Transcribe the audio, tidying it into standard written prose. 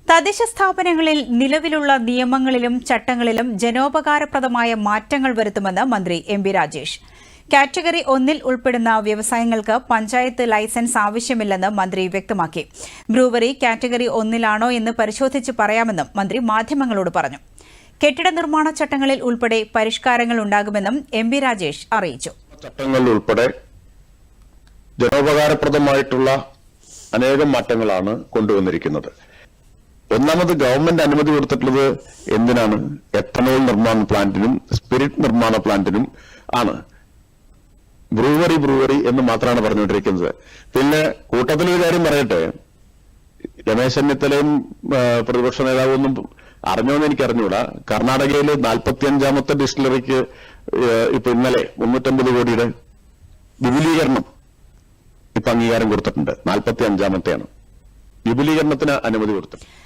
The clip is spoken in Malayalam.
തദ്ദേശ സ്ഥാപനങ്ങളിൽ നിലവിലുള്ള നിയമങ്ങളിലും ചട്ടങ്ങളിലും ജനോപകാരപ്രദമായ മാറ്റങ്ങൾ വരുത്തുമെന്ന് മന്ത്രി എം.ബി. രാജേഷ്. കാറ്റഗറി 1-ൽ ഉൾപ്പെടുന്ന വ്യവസായങ്ങൾക്ക് പഞ്ചായത്ത് ലൈസൻസ് ആവശ്യമില്ലെന്ന് മന്ത്രി വ്യക്തമാക്കി. ബ്രൂവറി കാറ്റഗറി 1-ലാണോ എന്ന് പരിശോധിച്ച് പറയാമെന്നും മന്ത്രി മാധ്യമങ്ങളോട് പറഞ്ഞു. കെട്ടിട നിർമ്മാണ ചട്ടങ്ങളിൽ ഉൾപ്പെടെ പരിഷ്കാരങ്ങൾ ഉണ്ടാകുമെന്നും എം.ബി. രാജേഷ് അറിയിച്ചു. ചട്ടങ്ങളിൽ ഉൾപ്പെടെ ജനോപകാരപ്രദമായിട്ടുള്ള അനേകം മാറ്റങ്ങളാണ് കൊണ്ടുവന്നിരിക്കുന്നത്. ഒന്നാമത് ഗവൺമെന്റ് അനുമതി കൊടുത്തിട്ടുള്ളത് എന്തിനാണ്? എത്തനോൾ നിർമ്മാണ പ്ലാന്റിനും സ്പിരിറ്റ് നിർമ്മാണ പ്ലാന്റിനും ആണ്. ബ്രൂവറി എന്ന് മാത്രമാണ് പറഞ്ഞുകൊണ്ടിരിക്കുന്നത്. പിന്നെ കൂട്ടത്തിലൊരു കാര്യം പറയട്ടെ, രമേശ് ചെന്നിത്തലയും പ്രതിപക്ഷ നേതാവൊന്നും അറിഞ്ഞോന്ന് എനിക്ക് അറിഞ്ഞൂടാ. കർണാടകയിലെ 45ാമത്തെ ഡിസ്റ്റിലറിക്ക് ഇപ്പൊ ഇന്നലെ 350 കോടിയുടെ വിപുലീകരണം ഇപ്പൊ അംഗീകാരം കൊടുത്തിട്ടുണ്ട്. 45ാമത്തെയാണ് വിപുലീകരണത്തിന് അനുമതി കൊടുത്തിട്ടുണ്ട്.